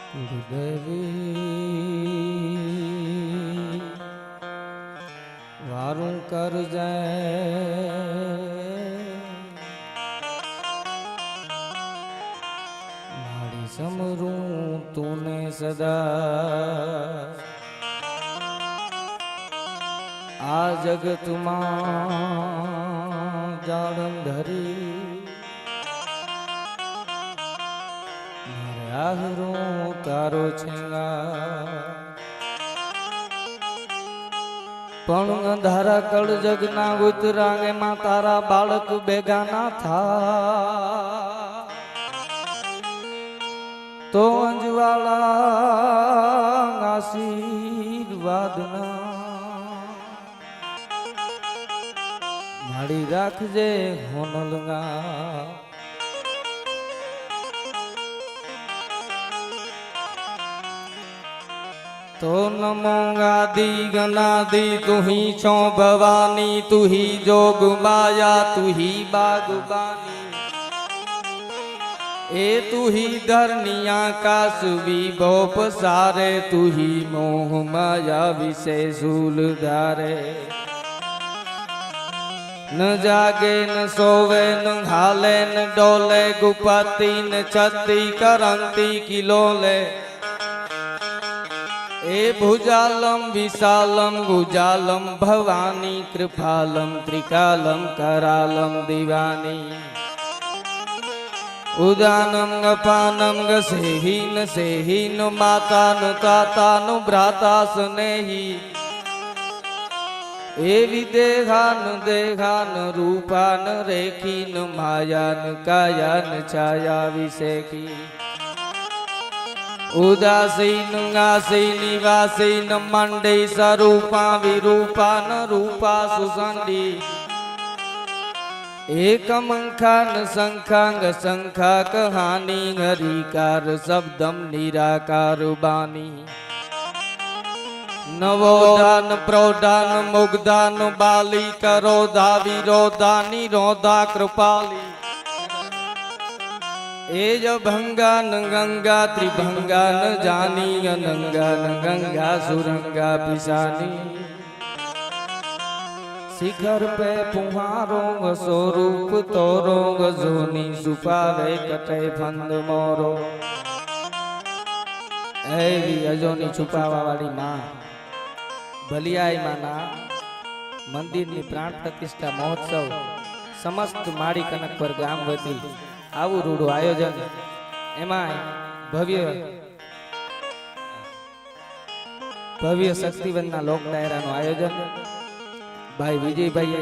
દેવી વારું કરજે મારી સમરું તુને સદા આ જગતમાં જાળમ ધરી આહરો તારો છેંગા પણ અંધારા કળ જગના ઉતરાંગે માં તારા બાળક ભેગા ના થા તો અંજવાળા આશીર્વાદના માડી રાખજે હોનલગા तो नमो गादी गनादी तू ही छो भवानी तू ही जोग माया तू ही बागबानी ए तू ही धरनिया काश विभो पसारे तू ही मोह माया विषे शूल धारे न जागे न सोवे न हाले न डोले गुपाती न छती करंती किलोले ए भुजालम विशालम गुजालम भवानी कृपालम त्रिकालम करालम दीवानी उदानम गपानम गसेहीन सेहीन मातान तातान भ्राता स्नेही ए विदेहान देहान रूपान रेखीन मायान कायान छाया विषेकी उदासीन आसीन निवासीन मंडे स्वरूपा विरूपा न रूपा सुसंडी एकमंखान संखांग संखा कहानी हरिकार शब्दम निराकार बानी नवोदान प्रौदान मुग्धान बाली करोधा विरोधा निरोधा कृपाली एज भंगा न गंगा त्रिभंगा न जानी अनंगा न गंगा सुरंगा पिशानी शिखर पे पुहारोंग स्वरूप तोरोंग जोनी सुपावे कटे फंद मोरो एवी अजोनी छुपावा वाली मां भलियाई माना मंदिर ની प्राण प्रतिष्ठा महोत्सव समस्त माड़ी कनक पर गाम वती आवु रूडू आयोजन एमां भव्य शक्तिवंतना लोक डायराનું आयोजन भाई विजयभाई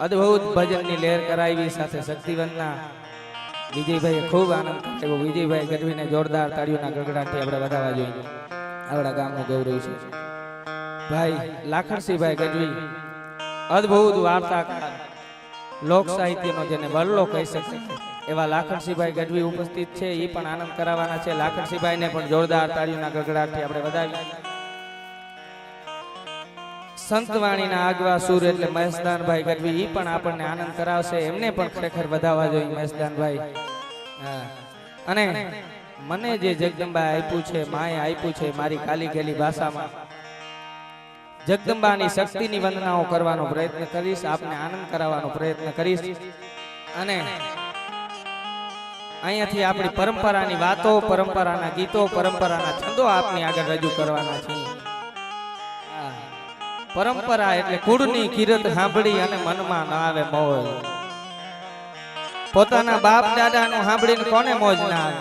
अद्भुत भजनની લહેર કરાવી સાથે શક્તિવંતના વિજયભાઈ ખૂબ આનંદ કર્યો વિજયભાઈ ગઢવીને જોરદાર તાળીઓના ગગડાટથી આપણે વધારવા જોઈએ આપણા ગામનું ગૌરવ છે ભાઈ લાખણસિંહભાઈ ગઢવી અદ્ભુત વાર્તાકાર લોક સાહિત્યનો જેને વલ્લો કહી શકે એવા લાખણસિંહભાઈ ગઢવી ઉપસ્થિત છે એ પણ આનંદ કરાવવાના છે લાખણસિંહભાઈને પણ જોરદાર તાળીઓના ગગડાટથી આપણે વધાવી સંતવાણીના આગવા સુર એટલે મહેશદાનભાઈ ગઢવી એ પણ આપણને આનંદ કરાવશે એમને પણ ખરેખર વધાવવા જોઈએ મહેશદાનભાઈ અને મને જે જગદંબાએ આપ્યું છે માએ આપ્યું છે મારી કાલી ગેલી ભાષામાં જગદંબાની શક્તિની વંદનાઓ કરવાનો પ્રયત્ન કરીશ આપને આનંદ કરાવવાનો પ્રયત્ન કરીશ અને અહીંયાથી આપણી પરંપરાની વાતો પરંપરાના ગીતો પરંપરાના છંદો આપની આગળ રજૂ કરવાના છે પરંપરા એટલે કુળની કીરત સાંભળી અને મનમાં ન આવે મોજ પોતાના બાપ દાદાનું સાંભળીને કોને મોજ ના આવે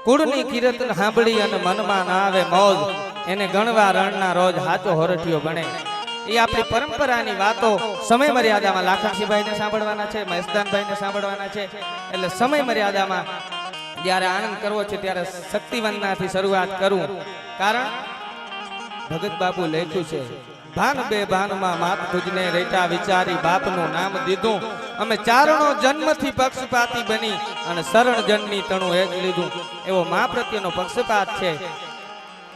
કુળની કીરત સાંભળી અને મનમાં ના આવે મોજ એને ગણવા રણના રોજ હાચો હોરઠિયો બને એ આપણી પરંપરાની વાતો સમય મર્યાદામાં લાખણસિંહભાઈને સાંભળવાના છે મહેશદાનભાઈને સાંભળવાના છે એટલે સમય મર્યાદામાં જ્યારે આનંદ કરવો છે ત્યારે શક્તિવંદનાથી શરૂઆત કરું કારણ ભગત બાપુ લખ્યું છે ભાન બે ભાનમાં માત ખુજને રેટા વિચારી બાપનું નામ દીધું અમે ચારણો જન્મથી પક્ષપાતી બની અને શરણ જનની તણું એક લીધું એવો મા પ્રત્યેનો પક્ષપાત છે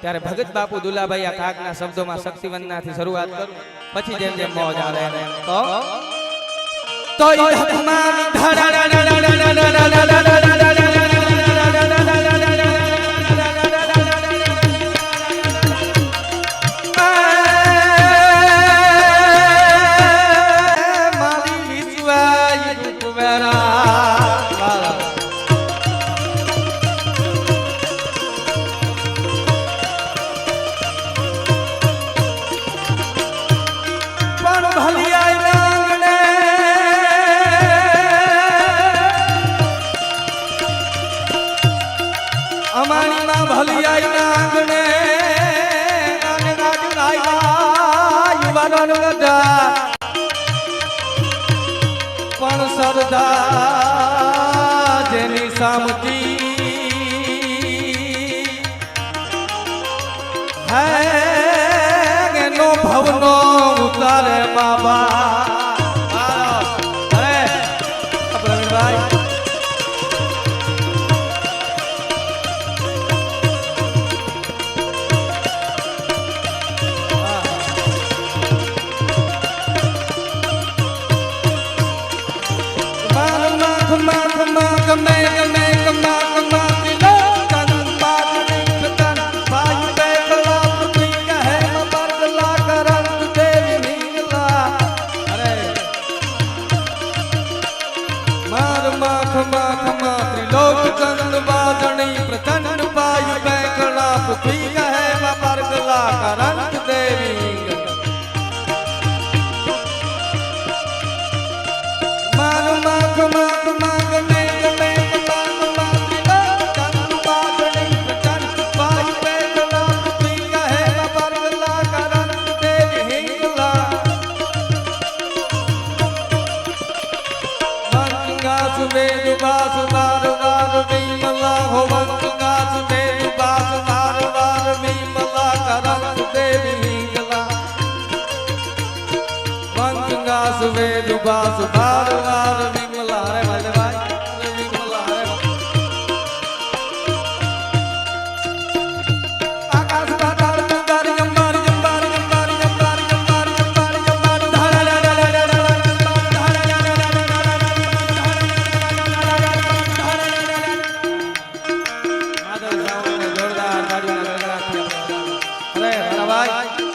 ત્યારે ભગત બાપુ દુલાભાઈ આ કાગના શબ્દોમાં શક્તિવંદનાથી શરૂઆત કરું પછી જેમ જેમ મોજ આવે તો વાણીમાં ભલિયાઈ ના આંગણે અને ગાજુ ગાયલા યુવાનો ગઢા પણ સરદાર જેની સામતી હે એનો ભવનો ઉતારે બાબા અરે પ્રવીણભાઈ સુવેદ બાસ બાર વાર વિમલા રે વાલે ભાઈ વિમલા રે આકાશ પાતાળ તુંગારી અંબારી અંબારી અંબારી અંબારી અંબારી અંબારી અંબારી ધારા માધવ સાવને જોરદાર તાળીઓના ગગડાથી અરે મારા ભાઈ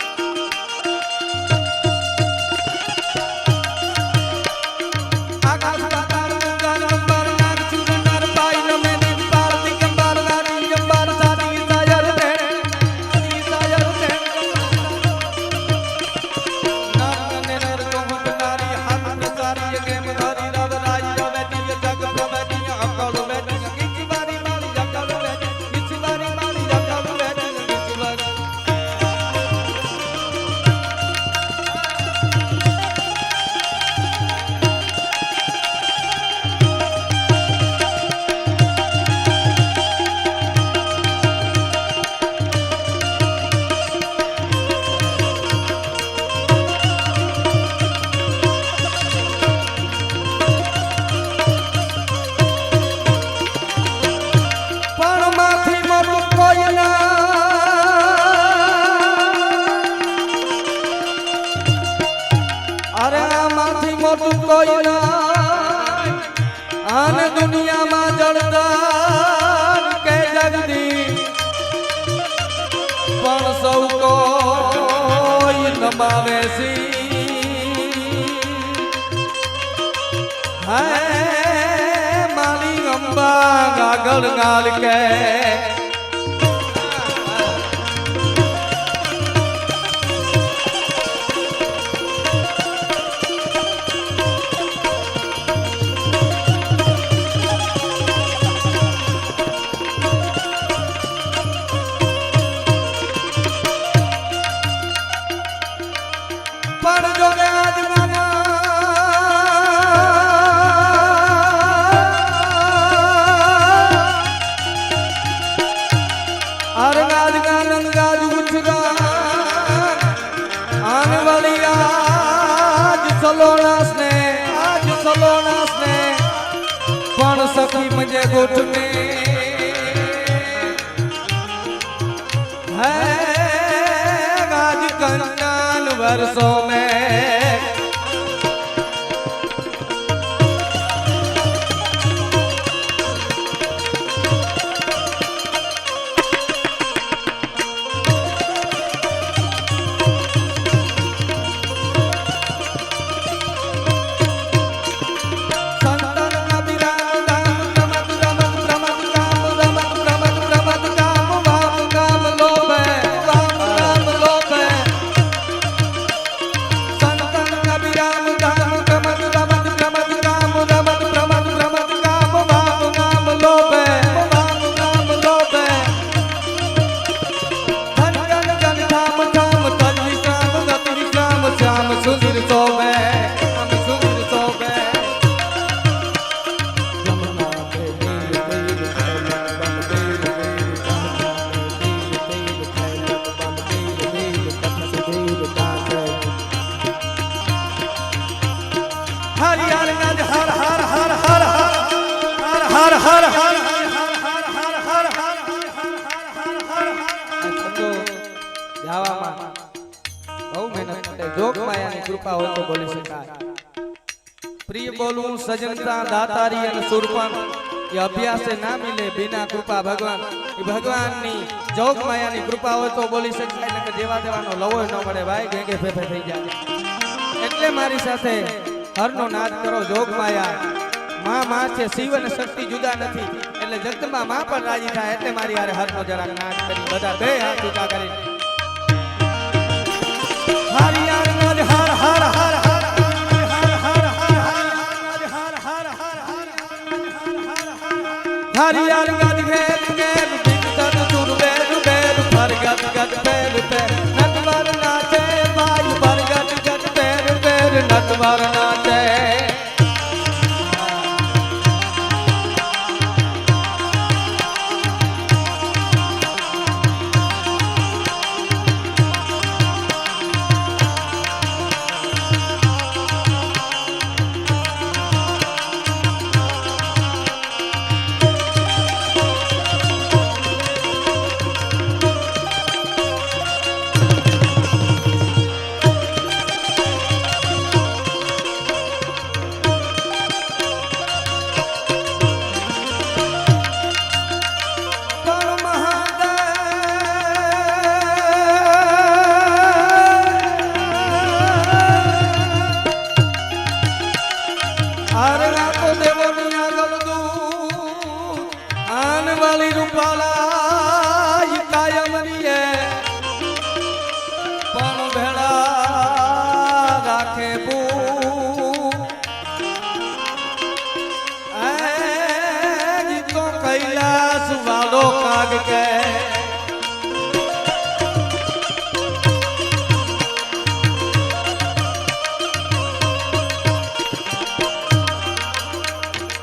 આને દુનિયામાં જળદાર કે જગદી પણ સૌ કોઈ નમાવે હે માલી અંબા ગાગળ ગાલ કે પણ સખી મજે ગોઠને હે ગાજ કંચન વર્ષો में લાવવામાં બહુ મહેનત કરે જોગ માયાની કૃપા હોય તો બોલી શકાય પ્રિય બોલું સજનતા દાતારી અને સુરપન એ અભ્યાસે ના મિલે બિના કૃપા ભગવાન એ ભગવાનની જોગ માયાની કૃપા હોય તો બોલી શકાય એટલે જેવા દેવાનો લવો ન મળે ભાઈ ગેંગે ફેફે થઈ જાય એટલે મારી સાથે હરનો નાદ કરો જોગ માયા માં છે શિવ અને શક્તિ જુદા નથી એટલે જગતમાં માં પણ રાજી થાય એટલે મારી હારે હરનો જરાક નાદ કરી બધા બે હાથ ઊંચા કરી હરિયાર નાદ હર હર હર हरियार गद घेर घेर बिकत तुर बेर बेर फरगत गद बेर बेर नटवर नाचे भाई फरगत गद बेर बेर नटवर नाचे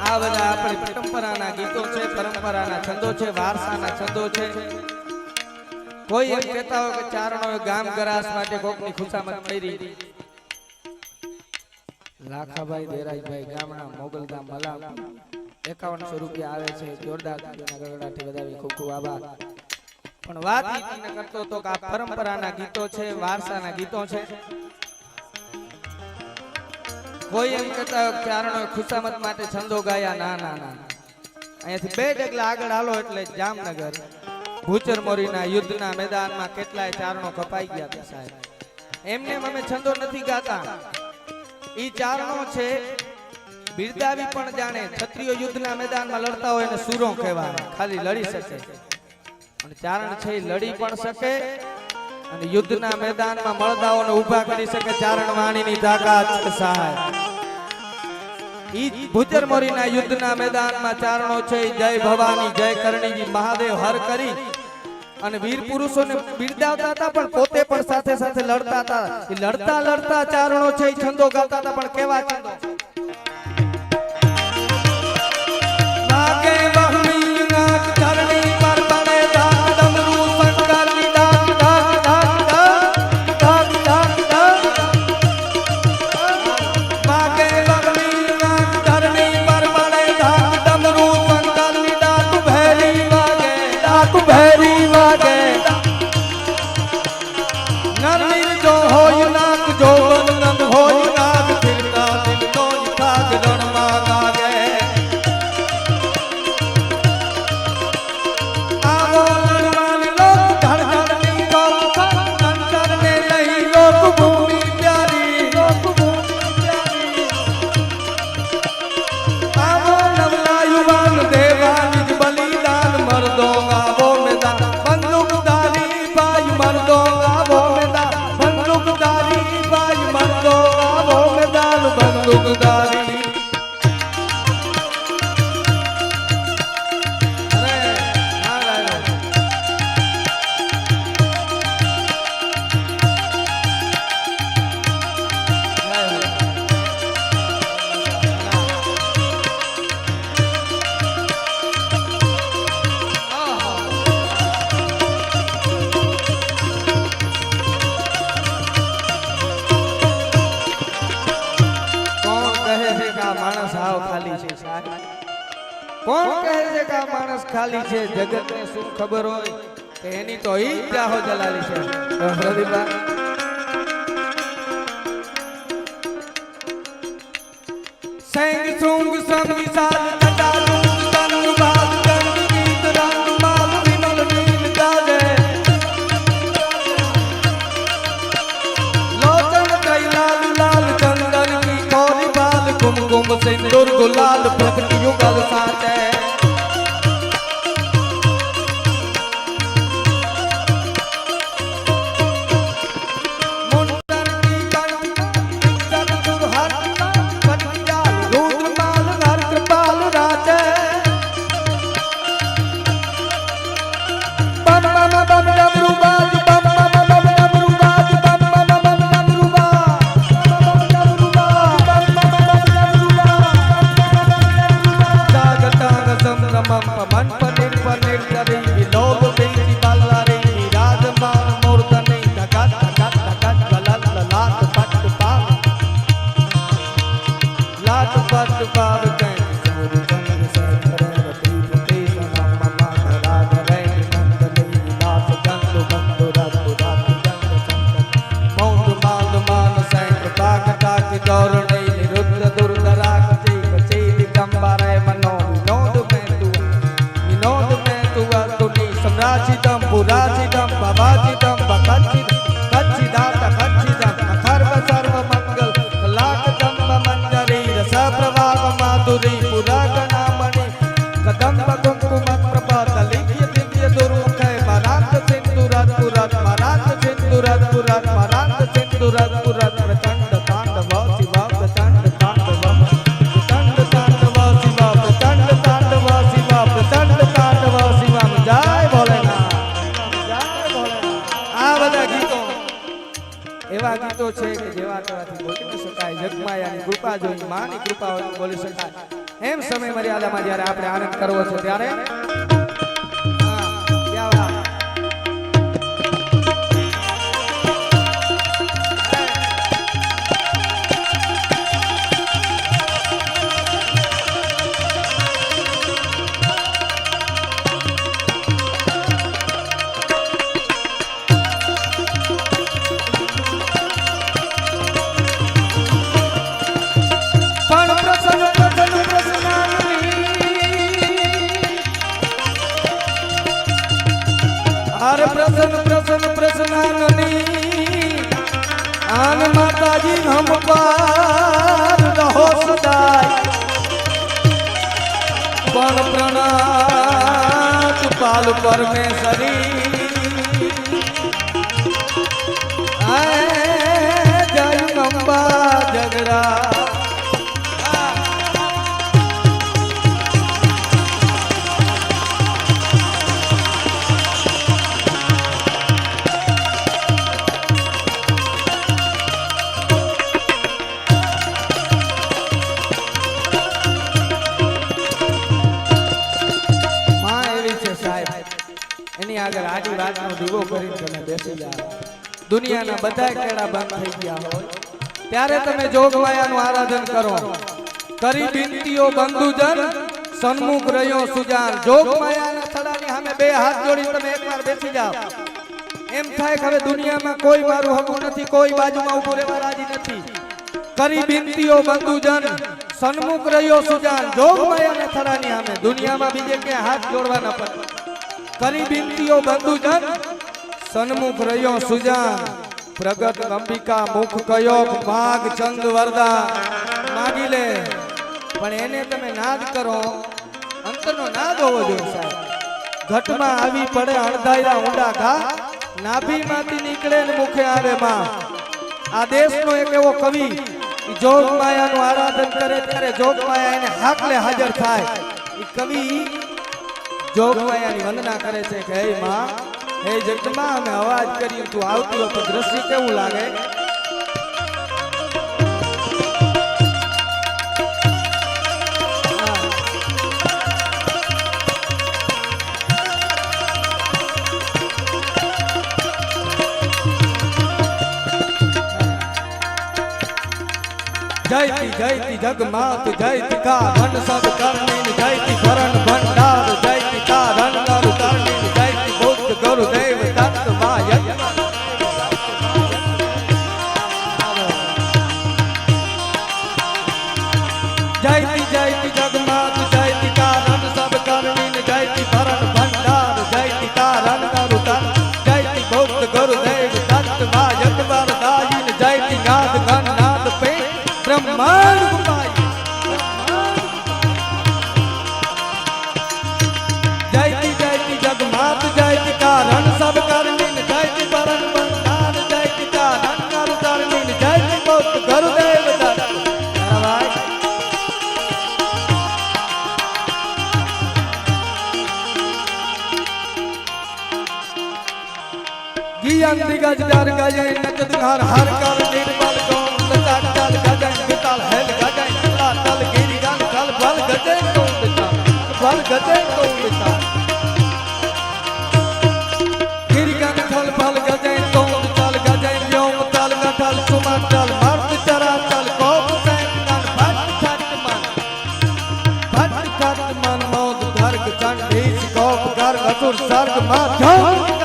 પરંપરાના ગીતો છે પરંપરાના છંદો છે વારસાના છંદો છે કોઈ એમ કહેતા હોય કે ચારણોએ ગામ ગરાસ માટે કોકની ખુશામત કરી લાખાભાઈ દેરાજભાઈ ગામના મોગલધામ મલામ 5100 રૂપિયા આવે છે જોરદાર ગગડાથી વધાવી ખૂબ ખૂબ આભાર પણ વાત ઈ કરતો તો કે આ પરંપરાના ગીતો છે વારસાના ગીતો છે કોઈ એમ કહેતા હોય ચારણોએ ખુશામત માટે છંદો ગાયા ના ના ના અહીંયાથી બે ડગલા આગળ હાલો એટલે જામનગર ભૂચર મોરીના યુદ્ધના મેદાનમાં કેટલાય ચારણો કપાઈ ગયા હતા સાહેબ એમને અમે છંદો નથી ગાતા ઈ ચારણો છે બિરદાવી પણ જાણે ક્ષત્રિયો યુદ્ધના મેદાનમાં લડતા હોય એને સૂરો કહેવાય ખાલી લડી શકે અને ચારણ છે લડી પણ શકે અને યુદ્ધના મેદાનમાં મળદાઓને ઊભા કરી શકે ચારણ વાણીની તાકાત છે સાહેબ ઈ ભૂચર મોરીના યુદ્ધના મેદાનમાં ચારણો છે જય ભવાની જય કરણીજી મહાદેવ હર કરી અને વીર પુરુષોને બિરદાવતા હતા પણ પોતે પણ સાથે સાથે લડતા હતા એ લડતા લડતા ચારણો છે છંદો ગાતા હતા પણ કેવા છંદો વાગે વહમી નાક ધરણી પર પડે ધાક ડમરૂ શંકરની ડાક ડાક ડાક ડાક ડાક વાગે વહમી નાક ધરણી પર પડે ધાક ડમરૂ શંકરની ડાક ભેરી વાગે ડાક ભેરી વાગે નરવીર જો હોય નાક જો વનન હોય નાક ફિરતા દિલ નો થાક રણમાં ગાગે આવો લડવાન લોક ધડ ધડની લોક અંતર ને નહીં લોક ભૂમિ પ્યારી આવો નવલા યુવાન દેવા નિજ બલિદાન મરદો ગાવો મેદાન બંદૂકધારી ભાઈ મરદો ગાવો મેદાન બંદૂકધારી ભાઈ મરદો ગાવો મેદાન બંદૂકધારી કોણ કહે છે કે આ માણસ ખાલી છે જગતને શું ખબર હોય કે એની તો ઈ જાહો જલાલી છે પ્રદીપા સંગ સુંગ સંગ સાલ કટા લુંગ તંગ બાદ ગંગ ગીત રંગ માલ વિમલ નીલ ગાજે લોચન કઈ લાલ લાલ ચંદન की कोरी बाल कुमकुम सिंदूर गुलाल प्रगट युगल साचे એવા ગીતો છે કે જેવા તેવાથી બોલી ન શકાય જગમાયાની કૃપા જોઈ માની કૃપા હોય બોલી શકાય એમ સમય મર્યાદામાં જ્યારે આપણે આનંદ કરવો છે ત્યારે प्रसन्न प्रसन्नाननी आन माताजी हम पार रहो सदाय पण प्रणाम पाल परमेश्वरी जय अम्बा जगरा આગળ આજી વાતનો દીવો કરીને તમે બેસી જાઓ દુનિયાના બધા કેડા બંધ થઈ ગયા હોય ત્યારે તમે જોગમાયાનું આરાધન કરો કરી બિનતીઓ બંધુજન સન્મુખ રહ્યો સુજાન જોગમાયાના થડાની સામે બે હાથ જોડી તમે એકવાર બેસી જાઓ એમ થાય કે હવે દુનિયામાં કોઈ મારું હકું નથી કોઈ બાજુમાં ઊભું રહેવા રાજી નથી કરી બિનતીઓ બંધુજન સન્મુખ રહ્યો સુજાન જોગમાયાના થડાની સામે દુનિયામાં બીજે કે હાથ જોડવા ન પડે કરી બિનતીઓ બંધુજન સન્મુખ રહ્યો સુજાન પ્રગટ અંબિકા મુખ કયો માગ ચંદ વરદા માગી લે પણ એને તમે નાદ કરો અંતરનો નાદ હોવો જોઈએ સાહેબ ઘટમાં આવી પડે અણધાયરા ઊંડા ઘા નાભીમાંથી નીકળે ને મુખે આવે માં આ દેશનો એક એવો કવિ જોગમાયાનું આરાધન કરે ત્યારે જોગમાયા એને હાકલે હાજર થાય એ કવિ જોગમાયાની વંદના કરે છે કે હે માં હે જગદંબા અમે અવાજ કરી તું આવતી હોય તો દ્રશ્ય કેવું લાગે जयति जगमात जयति का धन सब करनी जयति भरण भंडार जयति का धन करनी जयति बुद्ध गुरु ધનકારુ તાર જયતિ બૌદ્ધ ગુરુદેવ દત્ત વાયક વરદાયિન જયતિ નાદ ગણનાદ પે બ્રહ્માંડ ગુપાઈ जयति जयति जगमात जयति कारण सब करनीन जयति परम बंधान जयति कारण कर करनीन जयति बौद्ध गुरुदेव दत्त गियन दिगज डर गजे नचत घर हर कर निर्मल गौन लचाट चल गजे विताल हेल गजे तला तल गिरी गन कल बल गजे कौन बिता बल गजे कौन बिता चल मर्द चरा चल कोप सैन भट खट मन मौत धर्ग चंडीस कोप गर्ग असुर सर्ग माध्यम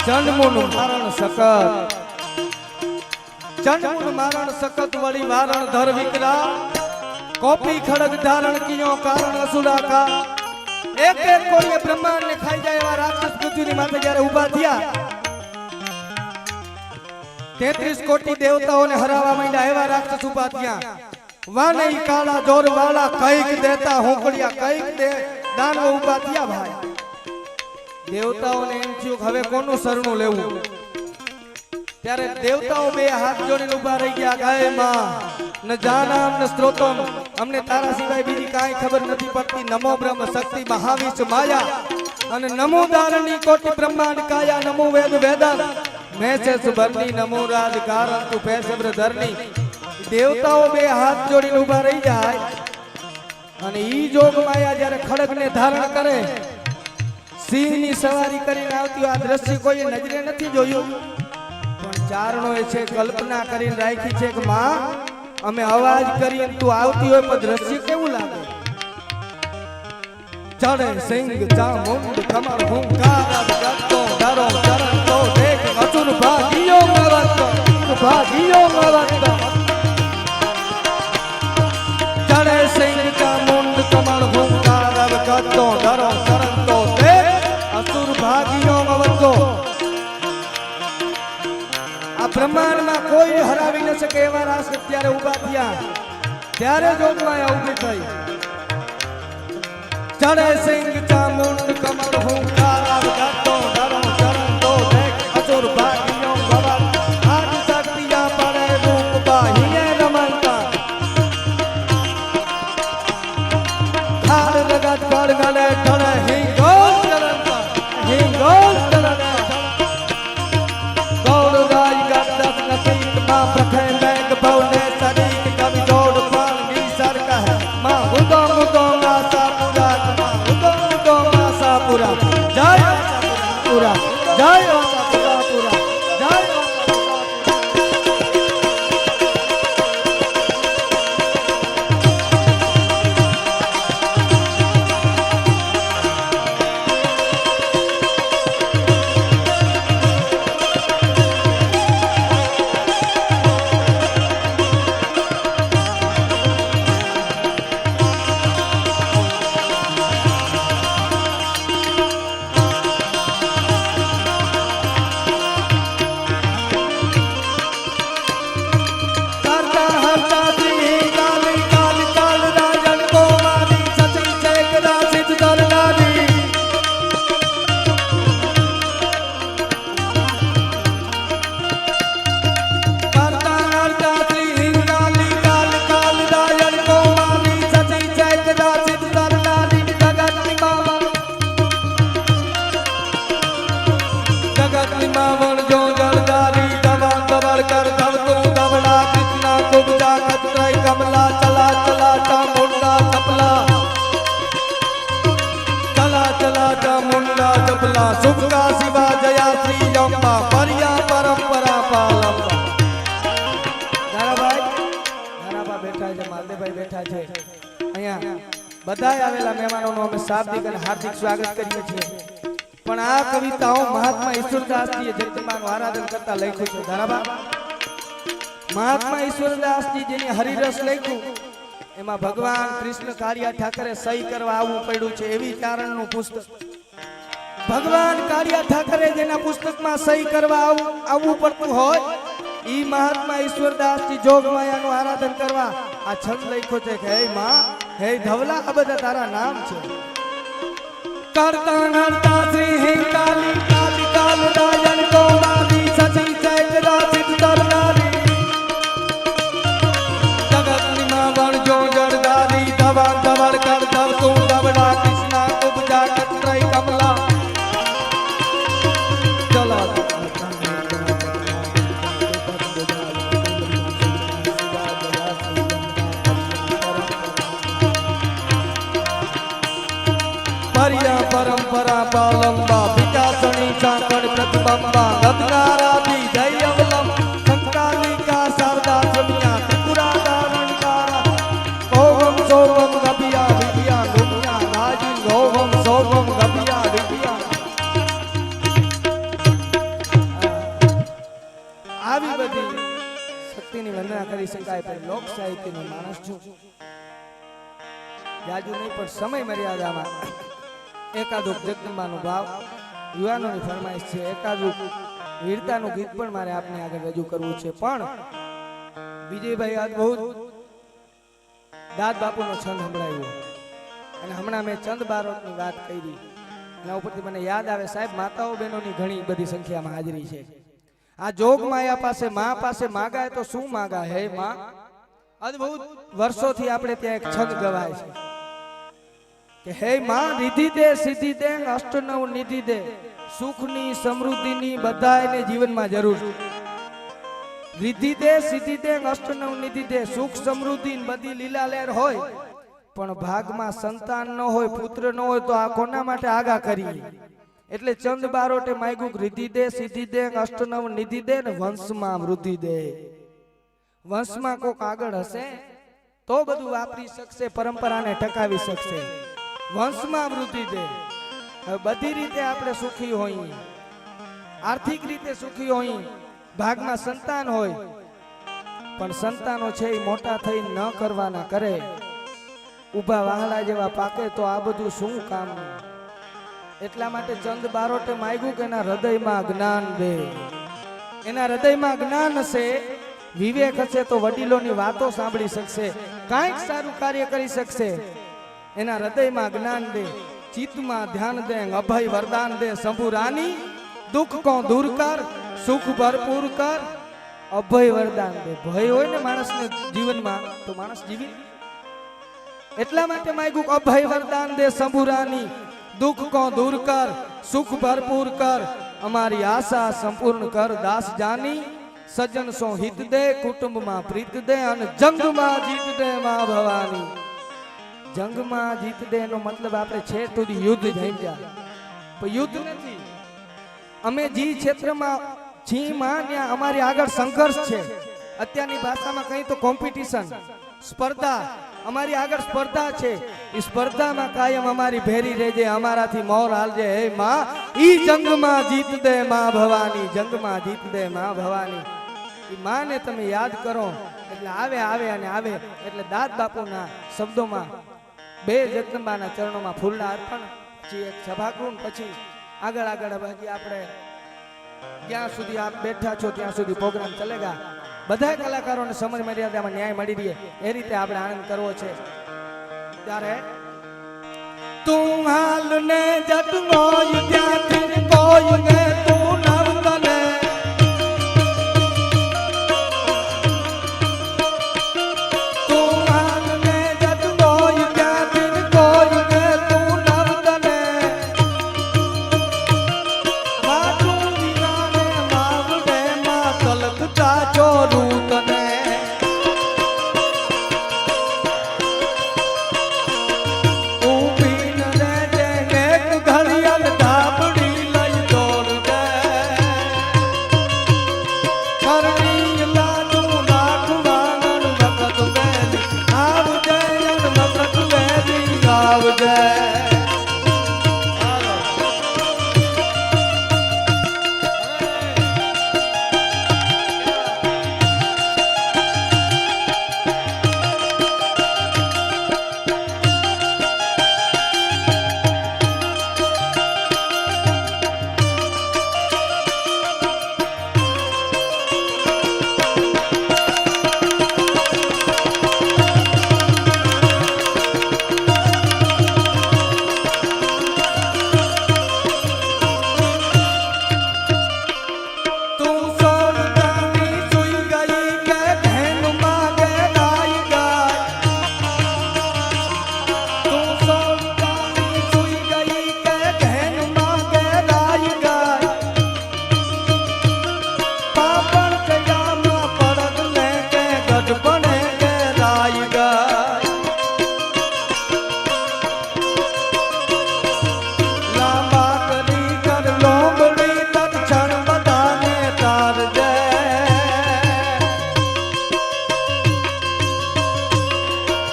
चंडमुन मारण सकत चंडमुन मारण सकत वड़ी वारण धर विकरा कॉपी खड़ग धारण कियो कारण असुरा का एक एक कोई ब्रह्मांड ने खाई जाए एवा राक्षस पृथ्वी माथे જ્યારે ઊભા થયા 33 कोटी देवताओं ने हरावा માંડ્યા એવા રાક્ષસ ઊભા થયા વાનઈ કાળા જોર વાળા કઈક દેતા હોકડિયા કઈક દે દાનવો ઊભા થયા ભાઈ દેવતાઓને એમ થયું હવે કોનું શરણું લેવું ત્યારે દેવતાઓ બે હાથ જોડીને ઊભા રહી ગયા ગાય માં न जानम न स्त्रोतम हमने तारा सिवाय बीजी काई खबर नहीं पड़ती नमो ब्रह्म शक्ति महाविष माया अन नमो दारणी कोटि ब्रह्मांड काया नमो वेद वेदन मैं से सुबरनी नमो राज कारण तू फैसब्र धरनी देवताओं बे हाथ जोड़ीने ऊभा रही जाय अने ई जोग माया જ્યારે ખડગને ધારણ કરે સિંહની સવારી કરીને આવતી આ દ્રશ્ય કોઈ નજરે નથી જોયું પણ ચારણોએ છે કલ્પના કરીને રાખી છે કે માં અમે અવાજ કરીએ તું આવતી હોય પણ દ્રશ્ય કેવું લાગે ચડે સિંહ ચામુંડ કમર હુંકાર ગતો ડરો ચરણ તો દેખ અસુર ભાગીયો મરત ચડે સિંહ ચામુંડ કમર હુંકાર ગતો ડરો ચરણ તો દેખ અસુર ભાગીયો મરત આ બ્રહ્માંડમાં કોઈ હરાવી ન શકે એવા રાક્ષસ ત્યારે ઊભા થયા ત્યારે જોગમાયા ઊભી થઈ ચડે સિંહ ચામુંડ કમર હુંકાર ગતો ડરો ચરણ તો દેખ અસુર ભાગીયો ભવન આદિ શક્તિયા પડે રૂપ બાહીએ રમણતા ખાડ રગત કળ ગલે ઠણે હિંગોળ ચરણતા હિંગોળ ચરણે ગૌર રાજ ગદસ નસીક માં પ્રખે મેઘ ભવને સરીક કવિ જોડ પાલ ની સરકા હે માં ઉદો મુદો માસા પૂરા માં ઉદો મુદો માસા પૂરા જય પૂરા જય પૂરા પૂરા જય सुखा शिवा जया श्री अम्बा परिया परंपरा पालंबा धाराभाई धाराबा बैठा है मालदेभाई बैठा है અહીંયા બધાય આવેલા મહેમાનોનો અમે શાબ્દિક અને હાર્દિક સ્વાગત કરીએ છીએ પણ આ કવિતાઓ મહાત્મા ઈશ્વરદાસજીએ જગદંબાનું આરાધન કરતા લખ્યું છે ધારાબા મહાત્મા ઈશ્વરદાસજી જેની હરિરસ લખ્યું એમાં ભગવાન કૃષ્ણ કાળિયા ઠાકરે સહી કરવા આવવું પડ્યું છે એવી ચારણનું પુસ્તક. ભગવાન કાળિયા ઠાકરે જેના પુસ્તકમાં સહી કરવા આવવું પડતું હોય ઈ મહાત્મા ઈશ્વરદાસજી જોગમાયાનું આરાધન કરવા આ છંદ લખ્યો છે કે હે માં હે ધવલા આ બધા તારા નામ છે. કરતા નરતા શ્રી હે કાલી કાલી કાલ રાજન કોમાલી સચી ચૈતરા સિદ્ધરનારી જગતની માં વણજો જરદારી ધવા ધવળ કર ધવ તું ધવડા કૃષ્ણા ઉપજા કત્રય કમલા ચલા परंपरा बालंबा विकासनी चाकड़ प्रतिबंबा गदकारादि जय अवलम संकालिका शारदा समिया त्रिपुरा दारणकारा ओम सोम गबिया विद्या गुमिया राजी ओम सोम गबिया विद्या આવી બધી શક્તિની વંદના કરી શકાય પણ લોક સાહિત્યનો માણસ છું જાજુ નહીં પણ સમય મર્યાદામાં એકાદુક જગદંબાનો ભાવ યુવાનોની ફરમાઈશ છે એકાદુક વીરતાનું ગીત પણ મારે આપને આગળ રજૂ કરવું છે પણ વિજયભાઈ આજ બહુ દાદ બાપુનો છંદ સંભળાવ્યો અને હમણાં મેં ચંદ બારોટની વાત કરી એના ઉપરથી મને યાદ આવે સાહેબ માતાઓ બહેનોની ઘણી બધી સંખ્યામાં હાજરી છે. આ જોગ માયા પાસે માં પાસે માગાય તો શું માગા હે માં અદ્ભુત વર્ષોથી આપણે ત્યાં એક છંદ ગવાય છે કે હે માં રીધિ દે સિદ્ધિ દે અષ્ટનવ નિધિ દે સુખની સમૃદ્ધિની બધાને જીવનમાં જરૂર છે. રીધિ દે સિદ્ધિ દે અષ્ટનવ નિધિ દે સુખ સમૃદ્ધિ બધી લીલા લહેર હોય પણ ભાગમાં સંતાન ન હોય પુત્ર ન હોય તો આ કોના માટે આગા કરી એટલે ચંદ બારોટે માગ્યું રીધિ દે સિદ્ધિ દે અષ્ટનવ નિધિ દે ને વંશમાં વૃદ્ધિ દે. વંશમાં કોક આગળ હશે તો બધું વાપરી શકશે પરંપરાને ટકાવી શકશે. વંશમાં વૃદ્ધિ દે. બધી રીતે આપણે સુખી હોઈએ આર્થિક રીતે સુખી હોઈએ ભાગમાં સંતાન હોય પણ સંતાનો છે એ મોટા થઈ ન કરવાના કરે ઊભા વાહલા જેવા પાકે તો આ બધું શું કામનું. એટલા માટે ચંદ બારોટે માગ્યું કે એના હૃદયમાં જ્ઞાન દે. એના હૃદયમાં જ્ઞાન હશે વિવેક હશે તો વડીલોની વાતો સાંભળી શકશે કાંઈક સારું કાર્ય કરી શકશે. એના હૃદયમાં જ્ઞાન દે ચિત્તમાં ધ્યાન દે અભય વરદાન દે શંભુ રાની દુઃખ કો દૂર કર સુખ ભરપૂર કર અભય વરદાન દે. ભય હોય ને માણસને જીવનમાં તો માણસ જીવી એટલા માટે માગ્યું અભય વરદાન દે શંભુ રાની દુઃખ કો દૂર કર સુખ ભરપૂર કર અમારી આશા સંપૂર્ણ કર દાસ જાની સજ્જન સો હિત દે કુટુંબમાં પ્રીત દે અને જંગમાં જીત દે માં ભવાની. જંગમાં જીત દે એનો મતલબ આપણે છેક સુધી યુદ્ધ જમ્યા પણ યુદ્ધ નથી. અમે જે ક્ષેત્રમાં છીએ માં ત્યાં અમારી આગળ સંઘર્ષ છે. અત્યારની ભાષામાં કहीं તો કોમ્પિટિશન સ્પર્ધા અમારી આગળ સ્પર્ધા છે. એ સ્પર્ધામાં કાયમ અમારી ભેરી રહેજે અમારાથી મોર હાલજે હે માં ઈ જંગમાં જીત દે માં ભવાની. જંગમાં જીત દે માં ભવાની. ઈ માને તમે યાદ કરો એટલે આવે આવે અને આવે એટલે દાદ બાપુના શબ્દોમાં બે જગદંબાના ચરણોમાં ફૂલના અર્પણ પછી એક સભાગૃહ પછી આગળ આગળ બાકી આપણે જ્યાં સુધી આપ બેઠા છો ત્યાં સુધી પ્રોગ્રામ ચલેગા. બધા કલાકારોને સમય મર્યાદામાં ન્યાય મળી રહે એ રીતે આપણે આનંદ કરવો છે. ત્યારે તું હાલ ને જટનો ત્યાંથી કોઈ ને તું નવતને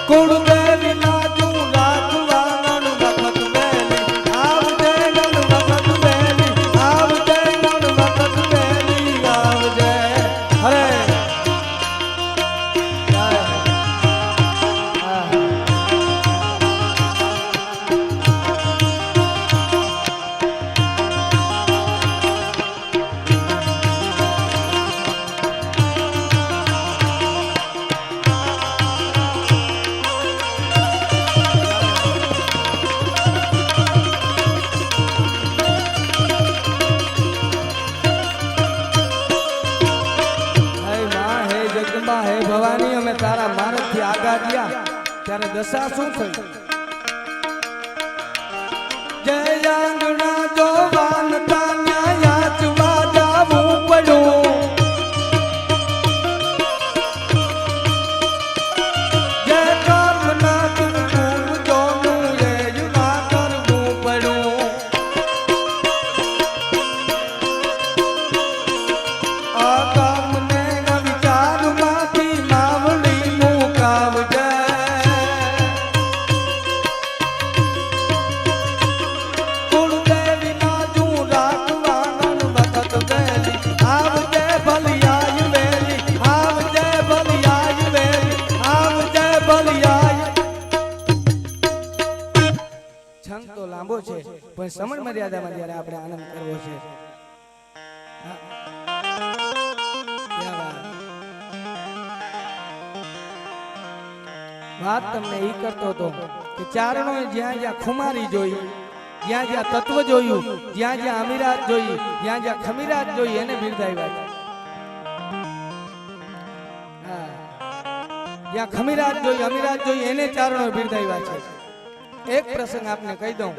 કુળદેવી નાચું રાખવા નણ વખત વેલી આવજે નણ વખત વેલી આવજે નણ વખત વેલી આવજે હરે હે ભવાની અમે તારા માર્ગથી આગા ગયા ત્યારે દશા શું થઈ જય આંગણા જોવાન તાન્યા યાચવા જાવું પડ્યું જય કર્મના તું જોનું એ યુવા કરવું પડ્યું આ કર્મને પણ સમણ મર્યાદામાં જ્યારે આપણે આનંદ કરવો છે વાત તમને ઈ કરતો હતો કે ચારણો જ્યાં જ્યાં ખુમારી જોઈ જ્યાં જ્યાં તત્વ જોયું જ્યાં જ્યાં અમીરાત જોઈ જ્યાં જ્યાં ખમીરાત જોઈ એને બિરદાવ્યા છે જ્યાં ખમીરાત જોઈ અમીરાત જોઈ એને ચારણો બિરદાવ્યા છે એક પ્રસંગ આપને કહી દઉં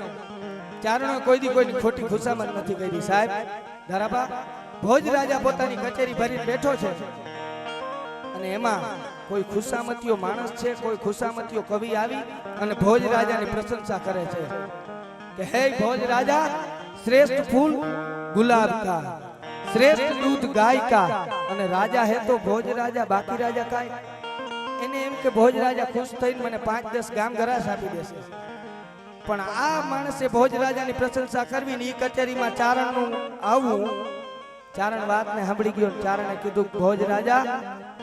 ચારણો કોઈ દી કોઈની ખોટી ખુશામત નથી કરી સાહેબ ધરાબા ભોજ રાજા પોતાની કચેરી ભરીને બેઠો છે અને એમાં કોઈ ખુશામતીઓ માણસ છે કોઈ ખુશામતીઓ કવિ આવી અને ભોજ રાજાની પ્રશંસા કરે છે કે હે ભોજ રાજા શ્રેષ્ઠ ફૂલ ગુલાબ કા શ્રેષ્ઠ દૂધ ગાય કા અને રાજા હે તો ભોજ રાજા બાકી રાજા કાય એને એમ કે ભોજ રાજા ખુશ થઈને મને 5-10 ગામ ગરાસ આપી દેશે પણ આ માણસે ભોજ રાજાની પ્રશંસા કરવી ને ઈ કચેરીમાં ચારણનું આવવું ચારણ વાતને સાંભળી ગયો ચારણે કીધું ભોજ રાજા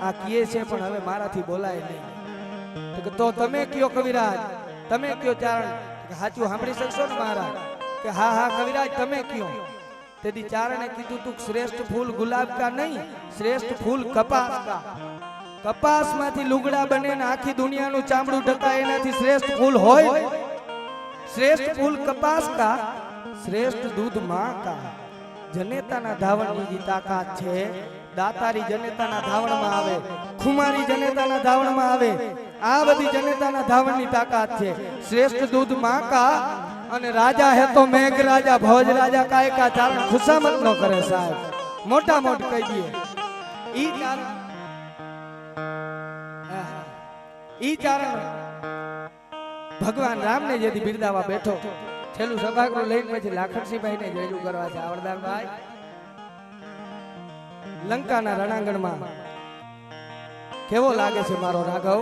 આ કીએ છે પણ હવે મારાથી બોલાય નહીં તો તમે કયો કવિરાજ તમે કયો ચારણ સાચું સાંભળી શકશો ને મહારાજ કે હા હા કવિરાજ તમે કયો તેથી ચારણે કીધું તું શ્રેષ્ઠ ફૂલ ગુલાબ કા નહીં શ્રેષ્ઠ ફૂલ કપાસ કા કપાસમાંથી લુગડા બને ને આખી દુનિયાનું ચામડું ઢકાય એનાથી શ્રેષ્ઠ ફૂલ હોય શ્રેષ્ઠ ફૂલ કપાસ કા શ્રેષ્ઠ દૂધ માં કા જનેતાના ધાવણની જે તાકાત છે દાતારી જનેતાના ધાવણમાં આવે ખુમારી જનેતાના ધાવણમાં આવે આ બધી જનેતાના ધાવણની તાકાત છે શ્રેષ્ઠ દૂધ માં કા અને રાજા હે તો મેઘ રાજા ભોજ રાજા કાય કા ચારણ ખુશામત નો કરે સાહેબ મોટા મોટ કહી દઈએ ઈ ચારણ ભગવાન રામને જેથી બિરદાવા બેઠો છેલ્લું સભાગૃહ લઈને પછી લાખણસિંહભાઈ ને રજૂ કરવા છે આવરદાનભાઈ લંકાના રણાંગણમાં કેવો લાગે છે મારો રાઘવ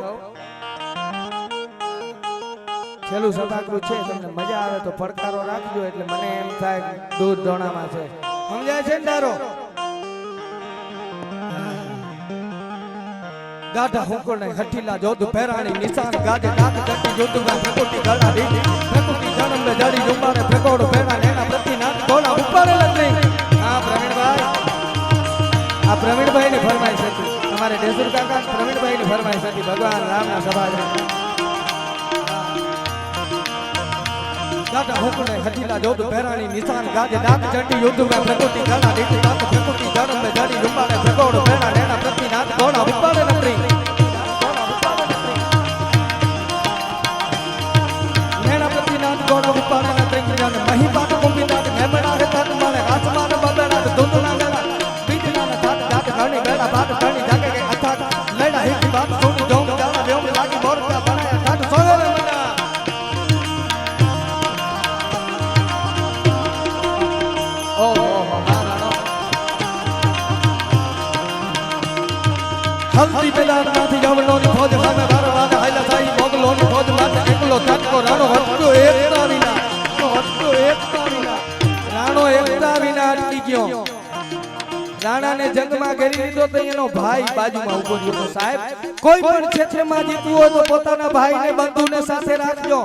છેલ્લું સભાગૃહ છે તમને મજા આવે તો પડકારો રાખજો એટલે મને એમ થાય દૂધ ધોણામાં છે સમજાય છે ને તારો ગાઢા હુંકણે હઠીલા જોધ પહેરાણી નિશાન ગાજે નાક જટી જોધમાં પ્રકૃતિ ગળા દીધી પ્રકૃતિ જન્મ મે જડી જુંબારે પ્રકોડ પહેરા નેના પ્રતિ નાક કોના ઉપર લગની આ પ્રવીણભાઈ ની ફરમાઈશ હતી અમારે દેસુર કાકા પ્રવીણભાઈ ની ફરમાઈશ હતી ભગવાન રામના સભામાં ગાઢા હુંકણે હઠીલા જોધ પહેરાણી નિશાન ગાજે નાક જટી જોધમાં પ્રકૃતિ ગળા દીધી પ્રકૃતિ જન્મ મે જડી જુંબારે પ્રકોડ પહેરા નેના પ્રતિ નાક કોના ઉપર લગની ગોળ ઉપાડે ના ત્રિંગજાને મહી પાટ કુંભીના હેમણા હે તન માને આસમાન બબેડા ધુંધના ગળા બીજના થાત જાત ઘણી બેડા બાત ઘણી જાગે કે અથાક લડા હિકી બાત છોડી જોમ જાના વેમ લાગી મોરકા બનાયા ઠાઠ સોવેરે મના ઓહો મારાનો હલ્દી મેદાન માંથી જવણોની ફોજ સામે વારવાને હાઈલા સાઈ મોગલો રાણાને જંગમાં ઘેરી લીધો તો એનો ભાઈ બાજુમાં ઉભો રહ્યો. સાહેબ, કોઈ પણ ક્ષેત્રમાં જીતવું હોય તો પોતાના ભાઈને બંધુને સાથે રાખજો.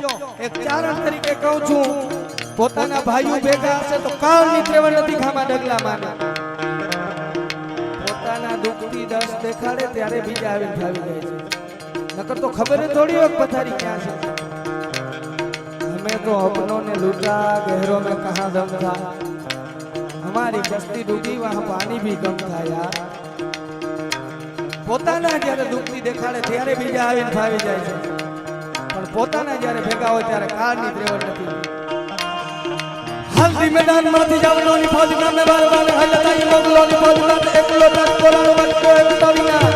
એક ચારણ તરીકે કહું છું, પોતાના ભાઈઓ ભેગા હશે તો કાળની ત્રેવડ નથી ખામાં ડગલા માને. પોતાના દુઃખથી દસ દેખાડે ત્યારે બીજા આવીને ખાવી જાય છે. નકર તો ખબર થોડી હોય પથારી ક્યાં છે. हमें तो अपनों ने लूटा, गहरों में कहाँ दम था, हमारी कश्ती डूबी वहाँ पानी भी कम था यार. પોતાના જ્યારે દુઃખથી દેખાડે ત્યારે બીજા આવીને ફાવી જાય છે, પણ પોતાના જ્યારે ભેગા હોય ત્યારે કાળની ત્રેવડ નથી. હલ્દી મેદાનમાંથી જાવલોની ફૌજ નામે વારવાને હલતાઈ મોગલોની ફૌજ નામે એકલો તક કોલાનો બચકો એકતા વિના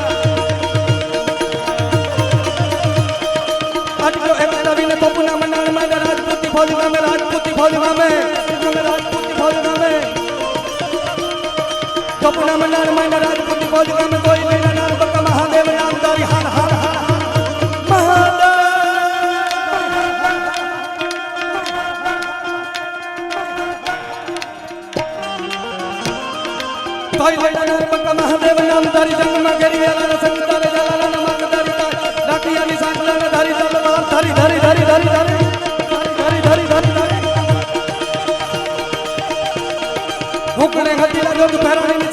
અટલો એકતા વિના તપુના મનાણ માં રાજપૂતી ફૌજ નામે રાજપૂતી ફૌજ નામે રાજપૂતી ફૌજ નામે તપુના મનાણ માં રાજપૂતી ફૌજ નામે કોઈ લેના નામ બકા મહાદેવ નામ દારી હર હર હર મહાદેવ કોઈ લેના નામ બકા મહાદેવ નામ દારી જંગ માં ગરી વેલા સંગતા રે જલાલા નામ દારી રાખિયાની સાંકલા ને ધારી તલવાર ધારી ધારી ધારી ધારી ધારી ધારી ધારી ધારી હુકરે હતીલા જોગ પહેરાણી